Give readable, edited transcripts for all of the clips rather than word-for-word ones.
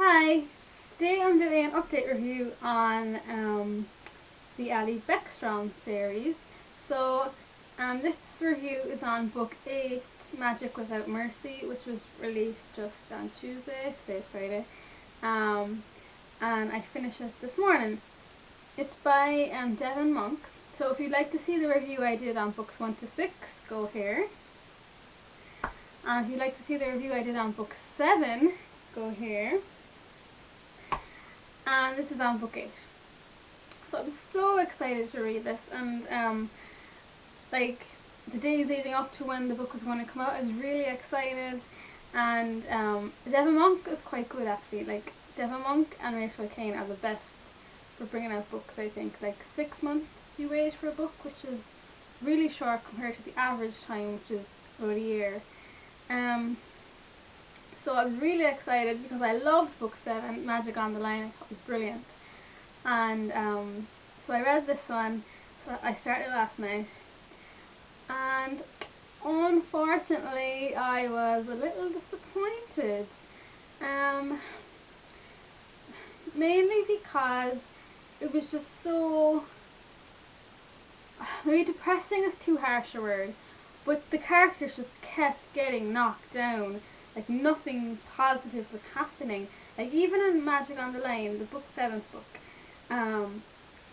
Hi, today I'm doing an update review on the Allie Beckstrom series. This review is on book 8, Magic Without Mercy, which was released just on Tuesday. Today's Friday. And I finished it this morning. It's by Devon Monk. So if you'd like to see the review I did on books 1 to 6, go here. And if you'd like to see the review I did on book 7, go here. And this is on book 8. So I'm so excited to read this, and like the days leading up to when the book was going to come out, I was really excited. And Devon Monk is quite good actually. Like Devon Monk and Rachel Kane are the best for bringing out books. I think like 6 months you wait for a book, which is really short compared to the average time, which is about a year. So I was really excited because I loved book 7, Magic on the Line. I thought it was brilliant. And so I read this one. So I started last night. And unfortunately I was a little disappointed. Mainly because it was just so... Maybe depressing is too harsh a word. But the characters just kept getting knocked down. Like nothing positive was happening. Like even in Magic on the Line, the book 7th book,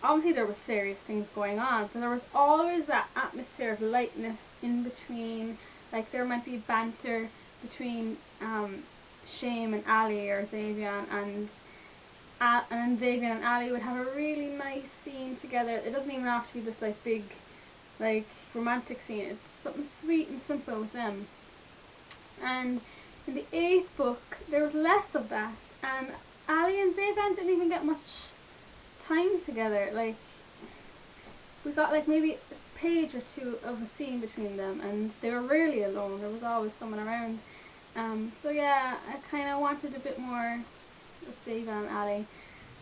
obviously there was serious things going on, but there was always that atmosphere of lightness in between. Like there might be banter between Shame and Allie, or Xavier and then Xavier and Allie would have a really nice scene together. It doesn't even have to be this like big, like romantic scene. It's something sweet and simple with them. And in the 8th book, there was less of that, and Allie and Xavier didn't even get much time together. Like, we got like maybe a page or two of a scene between them, and they were rarely alone. There was always someone around. So yeah, I kind of wanted a bit more with Xavier and Allie,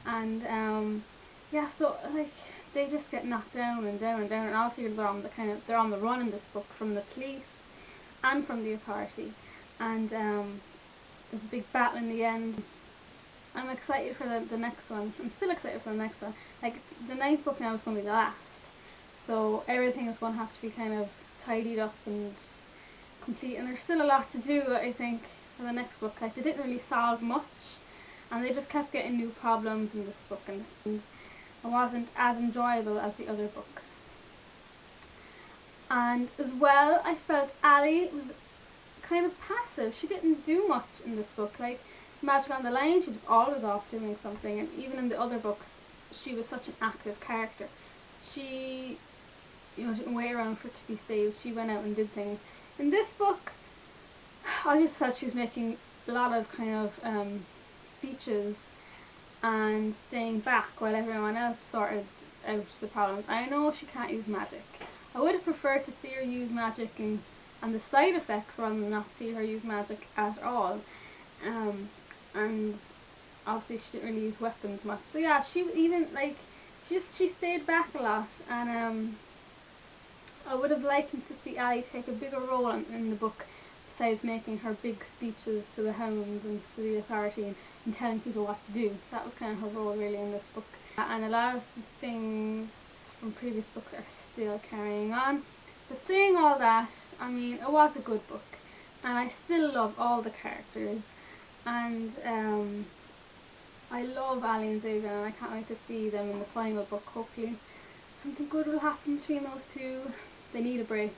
and yeah, so like they just get knocked down and down and down, and obviously they're on the run in this book from the police and from the authority. And there's a big battle in the end. I'm excited for the next one. I'm still excited for the next one. Like the 9th book now is going to be the last, so everything is going to have to be kind of tidied up and complete. And there's still a lot to do, I think, for the next book. Like they didn't really solve much, and they just kept getting new problems in this book, and it wasn't as enjoyable as the other books. And as well, I felt Allie was kind of passive. She didn't do much in this book. Like Magic on the Line, she was always off doing something, and even in the other books she was such an active character. She, didn't wait around for it to be saved. She went out and did things. In this book, I just felt she was making a lot of kind of speeches and staying back while everyone else sorted out the problems. I know she can't use magic. I would have preferred to see her use magic and the side effects rather than not see her use magic at all. And obviously she didn't really use weapons much. So yeah, she even like she stayed back a lot, and I would have liked to see Allie take a bigger role in the book, besides making her big speeches to the hounds and to the authority and telling people what to do. That was kind of her role really in this book. And a lot of things from previous books are still carrying on. But saying all that, I mean, it was a good book, and I still love all the characters, and I love Allie and Xavier, and I can't wait to see them in the final book. Hopefully something good will happen between those two. They need a break.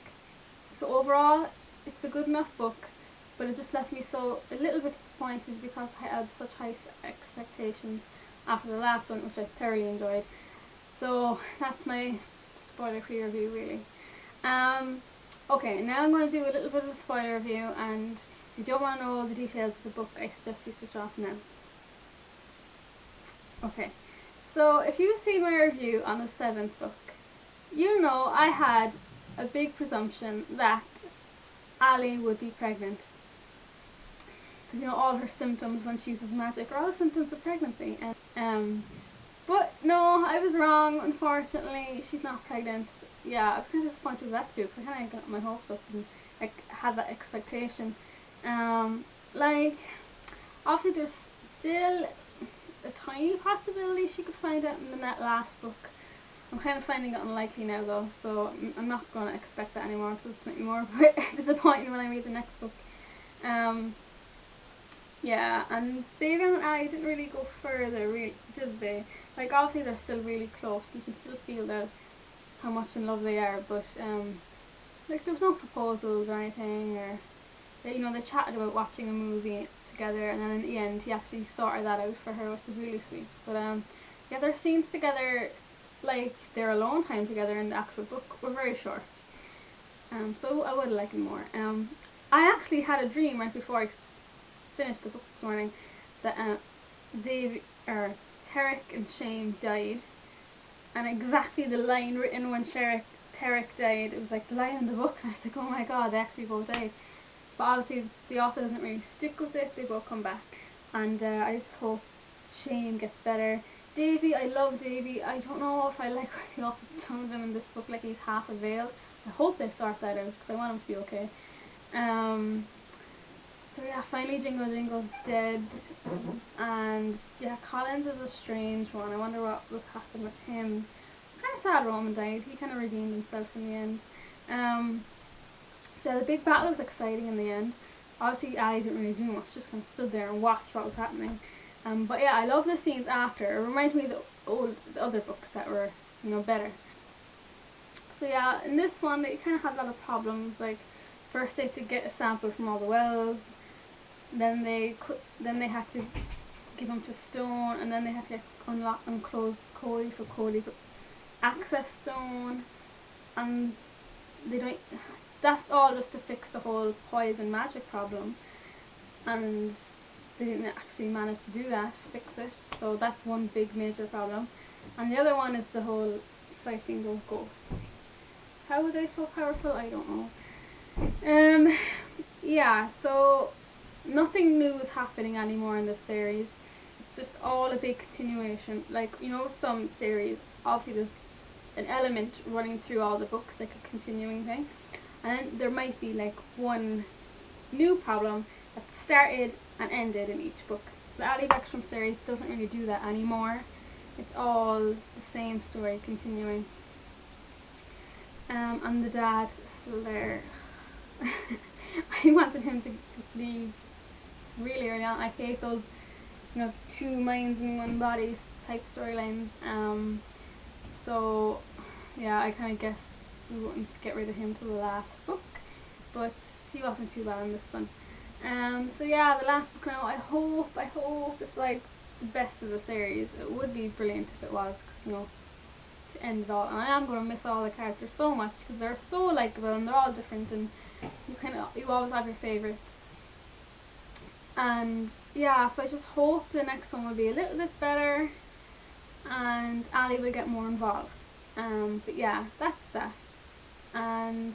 So overall, it's a good enough book, but it just left me a little bit disappointed because I had such high expectations after the last one, which I thoroughly enjoyed. So that's my spoiler-free review really. Okay, now I'm going to do a little bit of a spoiler review, and if you don't want to know the details of the book, I suggest you switch off now. Okay, so if you've seen my review on the 7th book, you know I had a big presumption that Allie would be pregnant. Because all her symptoms when she uses magic are all symptoms of pregnancy. But no, I was wrong. Unfortunately, she's not pregnant. Yeah, I was kind of disappointed with that too, because I kind of got my hopes up and had that expectation. Like, obviously there's still a tiny possibility she could find out in that last book. I'm kind of finding it unlikely now though, so I'm not going to expect that anymore. So it's make me more disappointed when I read the next book. Yeah, and Devon and Allie didn't really go further, really, did they? Like, obviously they're still really close. You can still feel that how much in love they are, but like there was no proposals or anything, or they chatted about watching a movie together, and then in the end he actually sorted that out for her, which is really sweet. But yeah, their scenes together, like their alone time together in the actual book, were very short. So I would like it more. I actually had a dream right before I finished the book this morning that Tarek and Shame died, and exactly the line written when Tarek died, it was like the line in the book, and I was like, oh my god, they actually both died. But obviously the author doesn't really stick with it, they both come back, and I just hope Shame gets better. Davy, I love Davy. I don't know if I like what the author's done with him in this book, like he's half a veil. I hope they sort that out, because I want him to be okay. So yeah, finally Jingo Jingo's dead, and yeah, Collins is a strange one. I wonder what will happen with him. Kind of sad Roman died. He kind of redeemed himself in the end. So yeah, the big battle was exciting in the end. Obviously Allie didn't really do much, just kind of stood there and watched what was happening. But yeah, I love the scenes after. It reminds me of the other books that were, better. So yeah, in this one they kind of had a lot of problems. Like, first they had to get a sample from all the wells. Then they had to give him to Stone, and then they had to unlock and close Cody, so Cody could access Stone, and they don't. That's all just to fix the whole poison magic problem, and they didn't actually manage to do that, fix it. So that's one big major problem, and the other one is the whole fighting those ghosts. How are they so powerful? I don't know. Yeah. So nothing new is happening anymore in this series. It's just all a big continuation. Like, some series, obviously there's an element running through all the books, like a continuing thing. And then there might be like one new problem that started and ended in each book. The Allie Beckstrom series doesn't really do that anymore. It's all the same story continuing. And the dad is still there. I wanted him to just leave really early on. I hate those, two minds in one body type storylines. So yeah, I kind of guess we wouldn't get rid of him till the last book, but he wasn't too bad in this one. So yeah, the last book now. I hope it's like the best of the series. It would be brilliant if it was, because to end it all. And I am going to miss all the characters so much, because they're so likeable and they're all different, and you always have your favourites. And yeah, so I just hope the next one will be a little bit better and Allie will get more involved. But yeah, that's that. And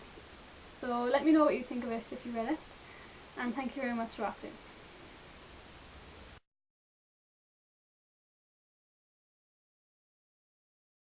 so let me know what you think of it if you read it. And thank you very much for watching.